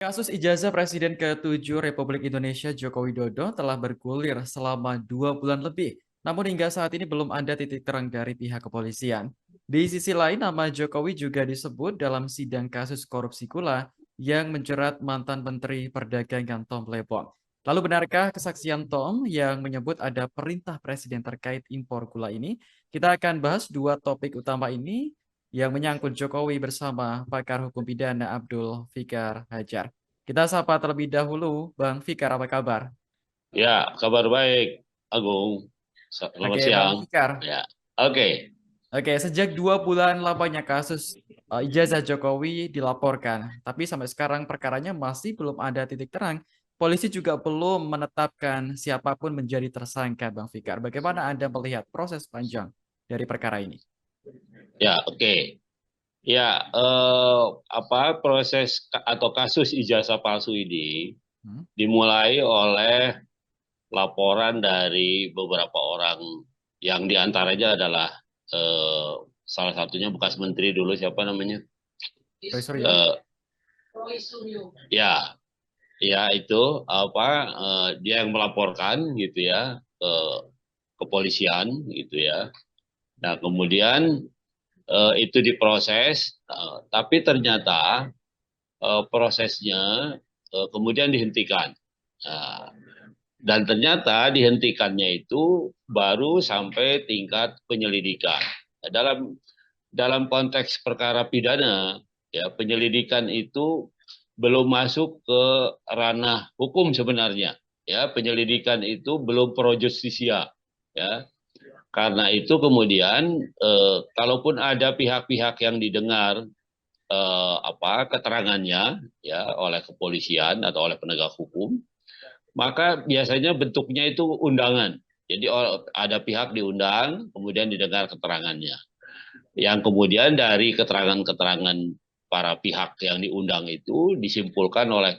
Kasus ijazah Presiden ke-7 Republik Indonesia Joko Widodo telah bergulir selama 2 bulan lebih. Namun hingga saat ini belum ada titik terang dari pihak kepolisian. Di sisi lain, nama Jokowi juga disebut dalam sidang kasus korupsi gula yang menjerat mantan Menteri Perdagangan Tom Lebon. Lalu benarkah kesaksian Tom yang menyebut ada perintah Presiden terkait impor gula ini? Kita akan bahas dua topik utama ini yang menyangkut Jokowi bersama pakar hukum pidana Abdul Fikar Hajar. Kita sapa terlebih dahulu, Bang Fikar, apa kabar? Ya, kabar baik, Agung. Selamat Oke, Bang siang. Fikar. Ya, oke. Oke, sejak 2 bulan lamanya kasus ijazah Jokowi dilaporkan, tapi sampai sekarang perkaranya masih belum ada titik terang. Polisi juga belum menetapkan siapapun menjadi tersangka, Bang Fikar. Bagaimana Anda melihat proses panjang dari perkara ini? Ya, oke. Ya, proses atau kasus ijazah palsu ini Hmm? dimulai oleh laporan dari beberapa orang yang diantaranya adalah eh, salah satunya bekas menteri dulu siapa namanya? Roy Suryo? Eh, ya, ya itu dia yang melaporkan gitu ya ke kepolisian gitu ya. Nah, kemudian itu diproses, tapi ternyata prosesnya kemudian dihentikan. Nah, dan ternyata dihentikannya itu baru sampai tingkat penyelidikan. Nah, dalam konteks perkara pidana, ya penyelidikan itu belum masuk ke ranah hukum sebenarnya. Ya, penyelidikan itu belum pro justisia. Ya, karena itu kemudian kalaupun ada pihak-pihak yang didengar keterangannya ya oleh kepolisian atau oleh penegak hukum, maka biasanya bentuknya itu undangan. Jadi ada pihak diundang, kemudian didengar keterangannya. Yang kemudian dari keterangan-keterangan para pihak yang diundang itu disimpulkan oleh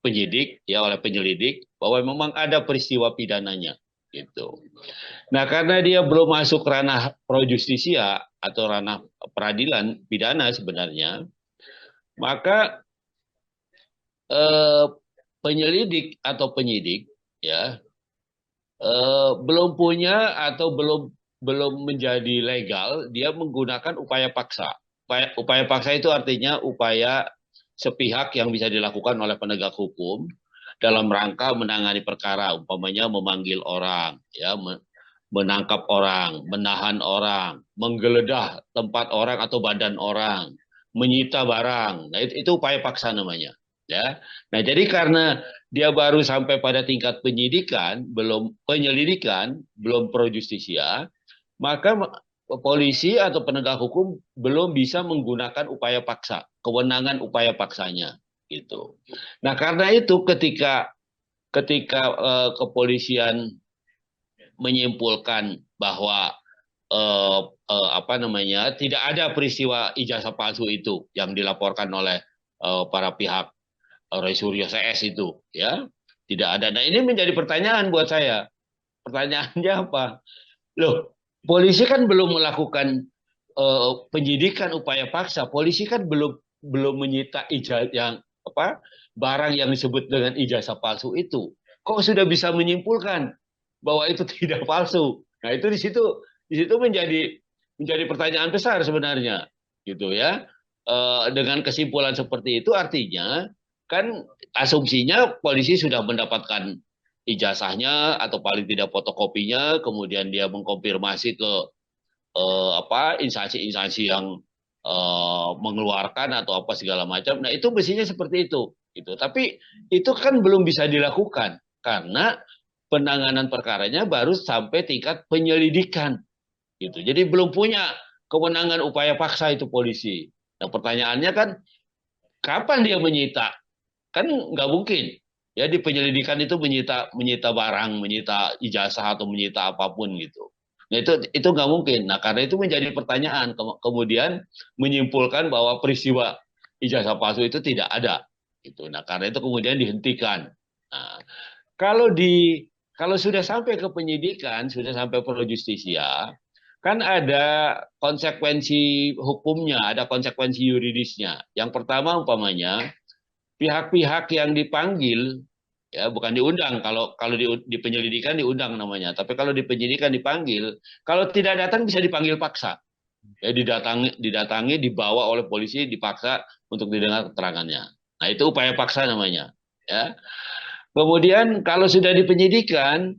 penyidik ya oleh penyelidik bahwa memang ada peristiwa pidananya gitu. Nah, karena dia belum masuk ranah pro justisia atau ranah peradilan pidana sebenarnya, maka eh, penyelidik atau penyidik ya belum punya atau belum belum menjadi legal dia menggunakan upaya paksa. Upaya paksa itu artinya upaya sepihak yang bisa dilakukan oleh penegak hukum dalam rangka menangani perkara, umpamanya memanggil orang, ya, menangkap orang, menahan orang, menggeledah tempat orang atau badan orang, menyita barang. Nah, itu upaya paksa namanya. Ya. Nah, jadi karena dia baru sampai pada tingkat penyidikan, belum penyelidikan, belum pro justisia, maka polisi atau penegak hukum belum bisa menggunakan upaya paksa, kewenangan upaya paksanya gitu. Nah, karena itu ketika kepolisian menyimpulkan bahwa tidak ada peristiwa ijazah palsu itu yang dilaporkan oleh para pihak Roy Suryo CS itu ya tidak ada. Nah, ini menjadi pertanyaan buat saya. Pertanyaannya apa? Loh, polisi kan belum melakukan penyidikan upaya paksa. Polisi kan belum belum menyita ijazah yang barang yang disebut dengan ijazah palsu itu. Kok sudah bisa menyimpulkan bahwa itu tidak palsu? Nah, itu di situ menjadi pertanyaan besar sebenarnya, gitu ya. Dengan kesimpulan seperti itu artinya kan asumsinya polisi sudah mendapatkan ijazahnya atau paling tidak fotokopinya, kemudian dia mengkonfirmasi ke instansi-instansi yang mengeluarkan atau apa segala macam. Nah, itu mestinya seperti itu gitu. Tapi itu kan belum bisa dilakukan karena penanganan perkaranya baru sampai tingkat penyelidikan gitu. Jadi belum punya kewenangan upaya paksa itu polisi. Nah, pertanyaannya kan kapan dia menyita? Kan nggak mungkin. Ya di penyelidikan itu menyita menyita barang, menyita ijazah atau menyita apapun gitu. Nah, itu nggak mungkin. Nah, karena itu menjadi pertanyaan, kemudian menyimpulkan bahwa peristiwa ijazah palsu itu tidak ada. Gitu. Nah, karena itu kemudian dihentikan. Nah, kalau di kalau sudah sampai ke penyidikan, sudah sampai pro justisia, kan ada konsekuensi hukumnya, ada konsekuensi yuridisnya. Yang pertama umpamanya pihak-pihak yang dipanggil, ya bukan diundang, kalau kalau di penyelidikan diundang namanya, tapi kalau di penyidikan dipanggil, kalau tidak datang bisa dipanggil paksa, ya didatangi dibawa oleh polisi dipaksa untuk didengar keterangannya. Nah itu upaya paksa namanya, ya. Kemudian kalau sudah di penyidikan,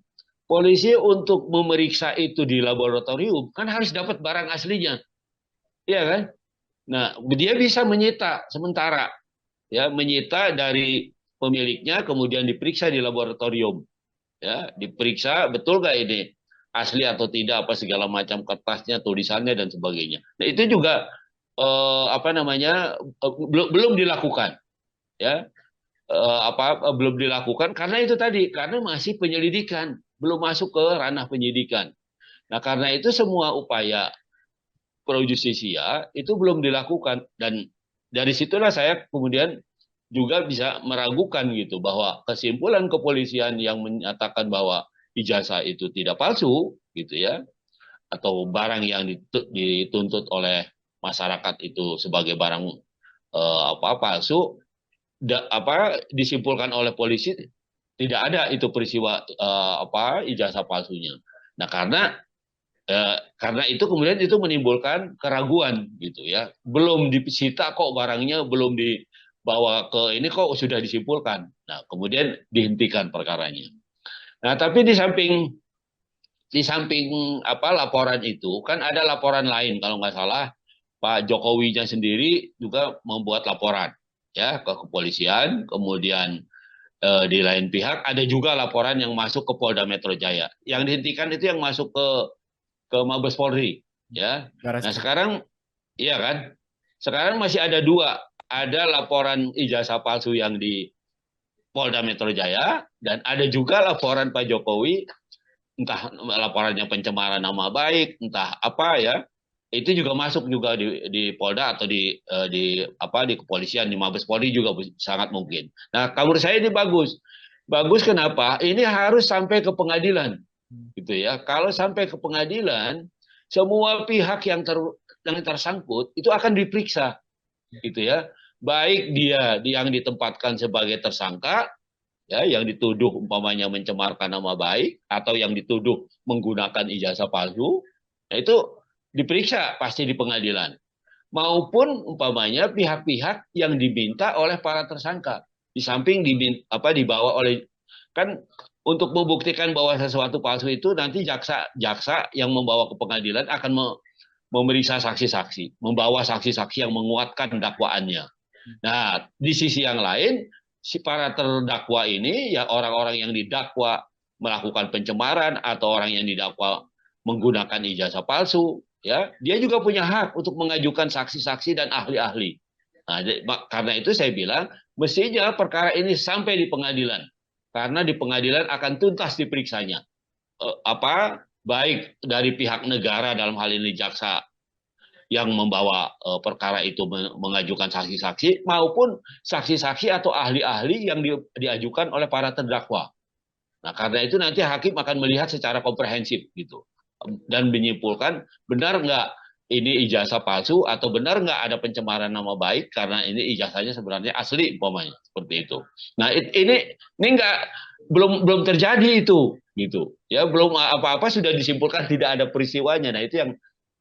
polisi untuk memeriksa itu di laboratorium kan harus dapat barang aslinya, iya kan? Nah, dia bisa menyita sementara, ya, menyita dari pemiliknya, kemudian diperiksa di laboratorium, ya, diperiksa betul nggak ini asli atau tidak, apa segala macam kertasnya, tulisannya dan sebagainya. Nah, itu juga apa namanya belum dilakukan, ya. Belum dilakukan karena itu tadi, karena masih penyelidikan, belum masuk ke ranah penyidikan. Nah, karena itu semua upaya pro justisia itu belum dilakukan, dan dari situlah saya kemudian juga bisa meragukan gitu bahwa kesimpulan kepolisian yang menyatakan bahwa ijazah itu tidak palsu gitu ya, atau barang yang dituntut oleh masyarakat itu sebagai barang palsu, disimpulkan oleh polisi tidak ada itu peristiwa ijazah palsunya. Nah, karena itu kemudian itu menimbulkan keraguan gitu ya. Belum disita kok barangnya, belum dibawa ke ini kok sudah disimpulkan. Nah, kemudian dihentikan perkaranya. Nah, tapi di samping laporan itu kan ada laporan lain, kalau nggak salah Pak Jokowinya sendiri juga membuat laporan ya ke kepolisian, kemudian di lain pihak ada juga laporan yang masuk ke Polda Metro Jaya. Yang dihentikan itu yang masuk ke Mabes Polri, ya. Baris Nah Krim. sekarang, iya kan? Sekarang masih ada dua, ada laporan ijazah palsu yang di Polda Metro Jaya, dan ada juga laporan Pak Jokowi, entah laporannya pencemaran nama baik, entah apa ya, itu juga masuk juga di Polda atau di kepolisian, di Mabes Polri juga sangat mungkin. Nah, menurut saya ini bagus. Bagus kenapa? Ini harus sampai ke pengadilan gitu ya. Kalau sampai ke pengadilan, semua pihak yang tersangkut itu akan diperiksa gitu ya. Baik dia yang ditempatkan sebagai tersangka, ya, yang dituduh umpamanya mencemarkan nama baik atau yang dituduh menggunakan ijazah palsu, nah itu diperiksa pasti di pengadilan. Maupun umpamanya pihak-pihak yang diminta oleh para tersangka, di samping dibawa oleh, kan untuk membuktikan bahwa sesuatu palsu itu nanti jaksa yang membawa ke pengadilan akan memeriksa saksi-saksi, membawa saksi-saksi yang menguatkan dakwaannya. Nah, di sisi yang lain, si para terdakwa ini, ya orang-orang yang didakwa melakukan pencemaran atau orang yang didakwa menggunakan ijazah palsu, ya, dia juga punya hak untuk mengajukan saksi-saksi dan ahli-ahli. Nah, karena itu saya bilang mestinya perkara ini sampai di pengadilan, karena di pengadilan akan tuntas diperiksanya. Baik dari pihak negara, dalam hal ini jaksa yang membawa perkara itu mengajukan saksi-saksi, maupun saksi-saksi atau ahli-ahli yang diajukan oleh para terdakwa. Nah, karena itu nanti hakim akan melihat secara komprehensif gitu, dan menyimpulkan benar nggak ini ijazah palsu atau benar nggak ada pencemaran nama baik karena ini ijazahnya sebenarnya asli umpamanya seperti itu. Nah, ini nggak, belum terjadi itu gitu ya, belum apa-apa sudah disimpulkan tidak ada peristiwanya. Nah, itu yang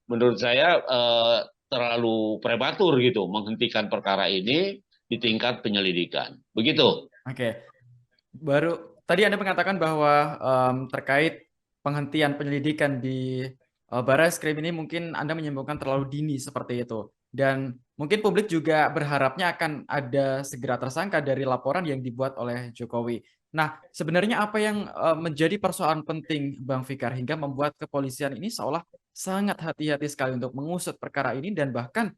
menurut saya terlalu prematur gitu menghentikan perkara ini di tingkat penyelidikan. Begitu. Oke, baru tadi Anda mengatakan bahwa terkait penghentian penyelidikan di Baris Krim ini mungkin Anda menyimpulkan terlalu dini seperti itu. Dan mungkin publik juga berharapnya akan ada segera tersangka dari laporan yang dibuat oleh Jokowi. Nah, sebenarnya apa yang menjadi persoalan penting Bang Fikar hingga membuat kepolisian ini seolah sangat hati-hati sekali untuk mengusut perkara ini dan bahkan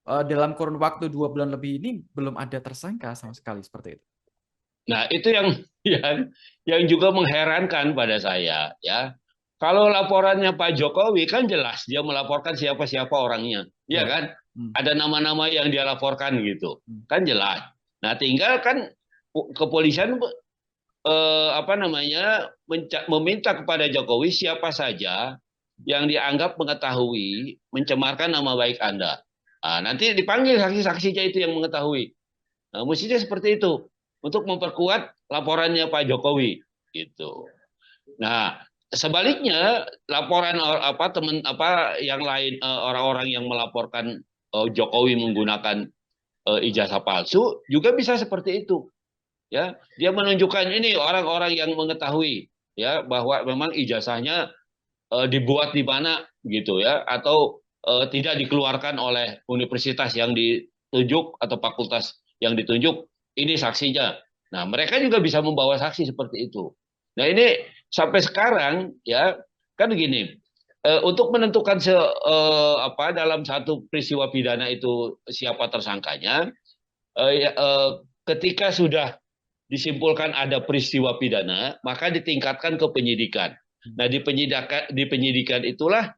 dalam kurun waktu 2 bulan lebih ini belum ada tersangka sama sekali seperti itu. Nah, itu yang yang juga mengherankan pada saya ya. Kalau laporannya Pak Jokowi kan jelas dia melaporkan siapa-siapa orangnya, ya Ya. kan? Hmm. Ada nama-nama yang dia laporkan gitu, Hmm. kan jelas. Nah, tinggal kan kepolisian meminta kepada Jokowi siapa saja yang dianggap mengetahui mencemarkan nama baik Anda. Nah, nanti dipanggil saksi-saksinya itu yang mengetahui. Nah, mestinya seperti itu untuk memperkuat laporannya Pak Jokowi gitu. Nah, sebaliknya laporan apa teman apa yang lain orang-orang yang melaporkan Jokowi menggunakan ijazah palsu juga bisa seperti itu. Ya, dia menunjukkan ini orang-orang yang mengetahui ya bahwa memang ijazahnya dibuat di mana gitu ya atau tidak dikeluarkan oleh universitas yang ditunjuk atau fakultas yang ditunjuk ini saksinya. Nah, mereka juga bisa membawa saksi seperti itu. Nah, ini sampai sekarang ya kan gini, untuk menentukan apa dalam satu peristiwa pidana itu siapa tersangkanya, ketika sudah disimpulkan ada peristiwa pidana, maka ditingkatkan ke penyidikan. Nah, di penyidikan itulah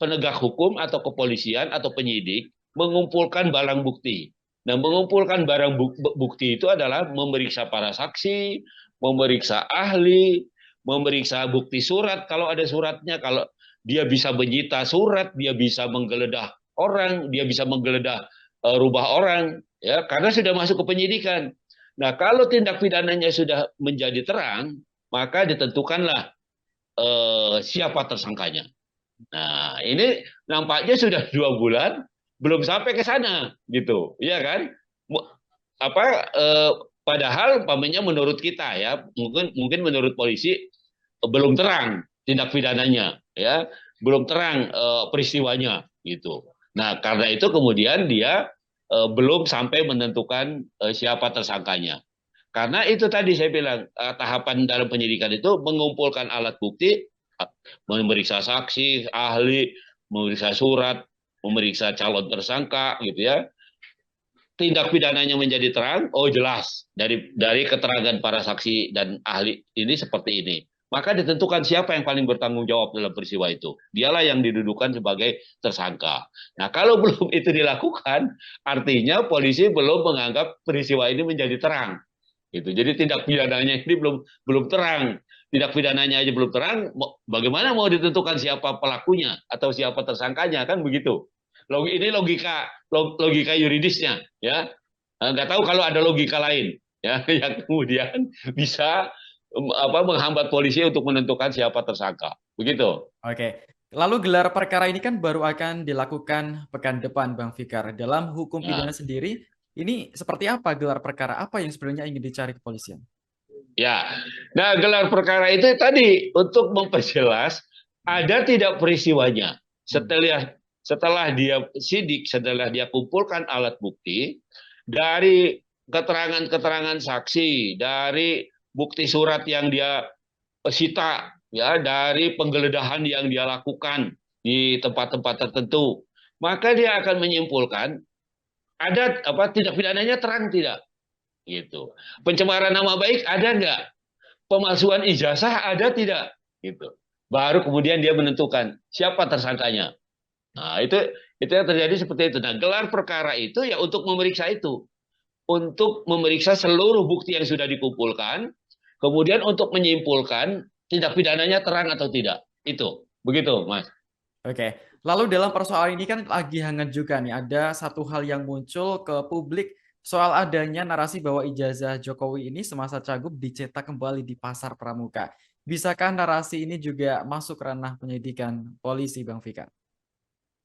penegak hukum atau kepolisian atau penyidik mengumpulkan barang bukti. Nah, mengumpulkan barang bukti itu adalah memeriksa para saksi, memeriksa ahli, memeriksa bukti surat kalau ada suratnya, kalau dia bisa menyita surat, dia bisa menggeledah orang, dia bisa menggeledah rubah orang, ya karena sudah masuk ke penyidikan. Nah, kalau tindak pidananya sudah menjadi terang, maka ditentukanlah siapa tersangkanya. Nah, ini nampaknya sudah 2 bulan belum sampai ke sana, gitu, ya kan? Apa? Padahal, pamannya menurut kita ya, mungkin menurut polisi belum terang tindak pidananya, ya, belum terang peristiwanya, gitu. Nah, karena itu kemudian dia belum sampai menentukan siapa tersangkanya. Karena itu tadi saya bilang tahapan dalam penyidikan itu mengumpulkan alat bukti, memeriksa saksi, ahli, memeriksa surat, memeriksa calon tersangka, gitu ya. Tindak pidananya menjadi terang, oh jelas dari keterangan para saksi dan ahli ini seperti ini. Maka ditentukan siapa yang paling bertanggung jawab dalam peristiwa itu. Dialah yang didudukan sebagai tersangka. Nah, kalau belum itu dilakukan, artinya polisi belum menganggap peristiwa ini menjadi terang. Gitu. Jadi tindak pidananya ini belum belum terang. Tindak pidananya aja belum terang, bagaimana mau ditentukan siapa pelakunya atau siapa tersangkanya, kan begitu. Ini logika yuridisnya, ya. Nggak tahu kalau ada logika lain, ya, yang kemudian bisa apa menghambat polisi untuk menentukan siapa tersangka. Begitu. Oke. Lalu gelar perkara ini kan baru akan dilakukan pekan depan, Bang Fikar. Dalam hukum Nah, pidana sendiri, ini seperti apa gelar perkara? Apa yang sebenarnya ingin dicari kepolisian? ya. Nah, gelar perkara itu tadi untuk memperjelas ada tidak peristiwanya. Hmm. Setelah dia sidik, setelah dia kumpulkan alat bukti dari keterangan-keterangan saksi, dari bukti surat yang dia sita, ya, dari penggeledahan yang dia lakukan di tempat-tempat tertentu, maka dia akan menyimpulkan ada apa tindak pidananya terang tidak, gitu. Pencemaran nama baik ada nggak? Pemalsuan ijazah ada tidak, gitu. Baru kemudian dia menentukan siapa tersangkanya. Nah, itu yang terjadi seperti itu. Nah, gelar perkara itu ya untuk memeriksa itu, untuk memeriksa seluruh bukti yang sudah dikumpulkan, kemudian untuk menyimpulkan tindak pidananya terang atau tidak. Itu, begitu, Mas. Oke. Lalu dalam persoalan ini kan lagi hangat juga nih, ada satu hal yang muncul ke publik soal adanya narasi bahwa ijazah Jokowi ini semasa Cagup dicetak kembali di Pasar Pramuka. Bisakah narasi ini juga masuk ranah penyidikan polisi, Bang Fikar?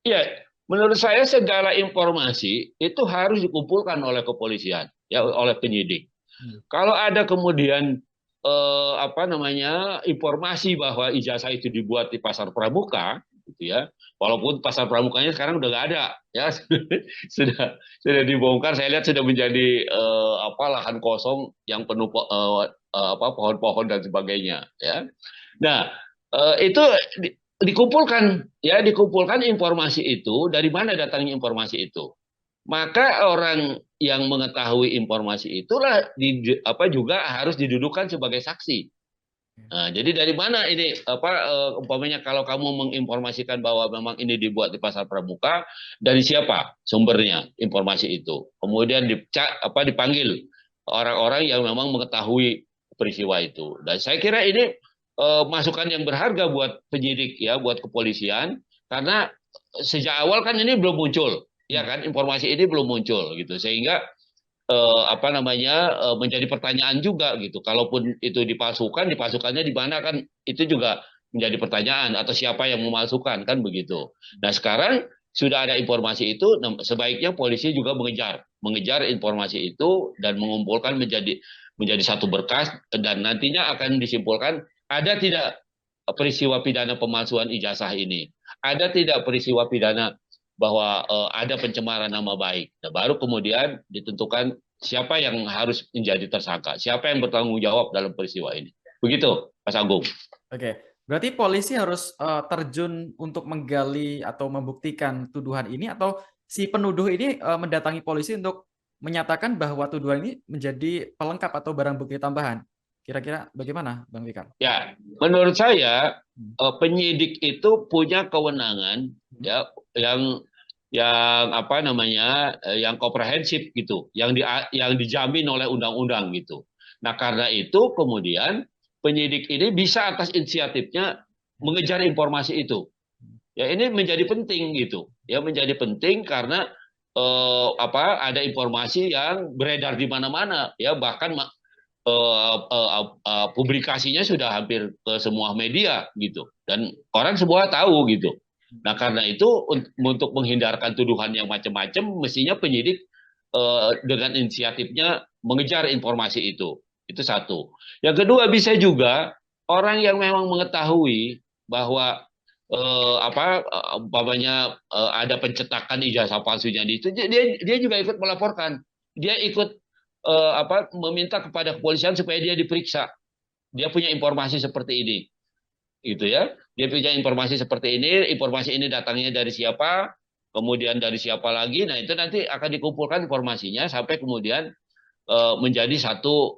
Iya, menurut saya segala informasi itu harus dikumpulkan oleh kepolisian, ya, oleh penyidik. Hmm. Kalau ada kemudian apa namanya informasi bahwa ijazah itu dibuat di pasar pramuka, gitu ya, walaupun pasar pramukanya sekarang udah nggak ada, ya sudah dibongkar. Saya lihat sudah menjadi apa lahan kosong yang penuh apa pohon-pohon dan sebagainya, ya. Nah, itu dikumpulkan, ya, dikumpulkan informasi itu dari mana datangnya informasi itu. Maka orang yang mengetahui informasi itulah apa juga harus didudukan sebagai saksi. Nah, jadi dari mana ini apa umpamanya kalau kamu menginformasikan bahwa memang ini dibuat di pasar pramuka, dari siapa sumbernya informasi itu? Kemudian dipanggil orang-orang yang memang mengetahui peristiwa itu. Dan saya kira ini masukan yang berharga buat penyidik, ya, buat kepolisian, karena sejak awal kan ini belum muncul, ya Hmm. kan, informasi ini belum muncul gitu, sehingga menjadi pertanyaan juga gitu. Kalaupun itu dipalsukannya di mana kan itu juga menjadi pertanyaan, atau siapa yang memalsukan kan begitu. Nah, sekarang sudah ada informasi itu, sebaiknya polisi juga mengejar informasi itu dan mengumpulkan menjadi satu berkas, dan nantinya akan disimpulkan ada tidak peristiwa pidana pemalsuan ijazah ini, ada tidak peristiwa pidana bahwa ada pencemaran nama baik. Nah, baru kemudian ditentukan siapa yang harus menjadi tersangka, siapa yang bertanggung jawab dalam peristiwa ini. Begitu, Mas Agung. Oke, berarti polisi harus terjun untuk menggali atau membuktikan tuduhan ini, atau si penuduh ini mendatangi polisi untuk menyatakan bahwa tuduhan ini menjadi pelengkap atau barang bukti tambahan. Kira-kira bagaimana, Bang Fikar? Ya, menurut saya Hmm. penyidik itu punya kewenangan ya yang komprehensif gitu, yang dijamin oleh undang-undang gitu. Nah, karena itu kemudian penyidik ini bisa atas inisiatifnya mengejar informasi itu. Ya, ini menjadi penting gitu. Ya, menjadi penting karena ada informasi yang beredar di mana-mana ya, bahkan publikasinya sudah hampir ke semua media gitu, dan orang semua tahu gitu. Nah, karena itu untuk menghindarkan tuduhan yang macam-macam, mestinya penyidik dengan inisiatifnya mengejar informasi itu satu. Yang kedua, bisa juga orang yang memang mengetahui bahwa umpamanya ada pencetakan ijazah palsunya di itu, dia juga ikut melaporkan, dia ikut meminta kepada kepolisian supaya dia diperiksa. Dia punya informasi seperti ini, gitu ya. Dia punya informasi seperti ini datangnya dari siapa, kemudian dari siapa lagi. Nah, itu nanti akan dikumpulkan informasinya sampai kemudian menjadi satu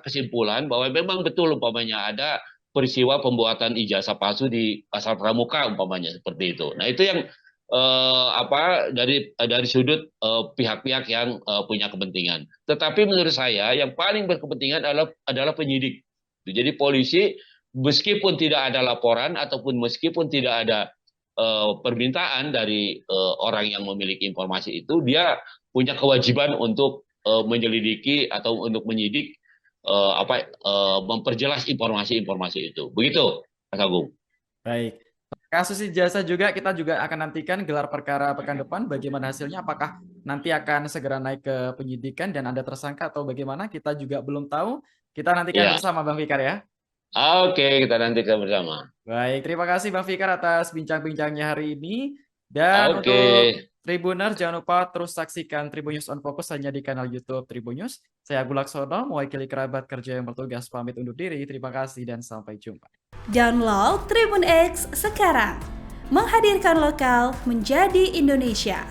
kesimpulan bahwa memang betul umpamanya ada peristiwa pembuatan ijazah palsu di Pasar Pramuka umpamanya seperti itu. Nah, itu yang dari sudut pihak-pihak yang punya kepentingan. Tetapi menurut saya yang paling berkepentingan adalah penyidik. Jadi polisi, meskipun tidak ada laporan ataupun meskipun tidak ada permintaan dari orang yang memiliki informasi itu, dia punya kewajiban untuk menyelidiki atau untuk menyidik, memperjelas informasi-informasi itu. Begitu, Mas Agung. Baik. Kasus ijazah juga kita juga akan nantikan gelar perkara pekan depan. Bagaimana hasilnya? Apakah nanti akan segera naik ke penyidikan dan ada tersangka atau bagaimana? Kita juga belum tahu. Kita nantikan Ya, bersama, Bang Fikar ya. oke, kita nantikan bersama. Baik, terima kasih Bang Fikar atas bincang-bincangnya hari ini. Dan Oke, untuk Tribuners, jangan lupa terus saksikan Tribun News on Focus hanya di kanal YouTube Tribun News. Saya Agung Laksono, mewakili kerabat kerja yang bertugas pamit undur diri. Terima kasih dan sampai jumpa. Download Tribun X sekarang. Menghadirkan lokal menjadi Indonesia.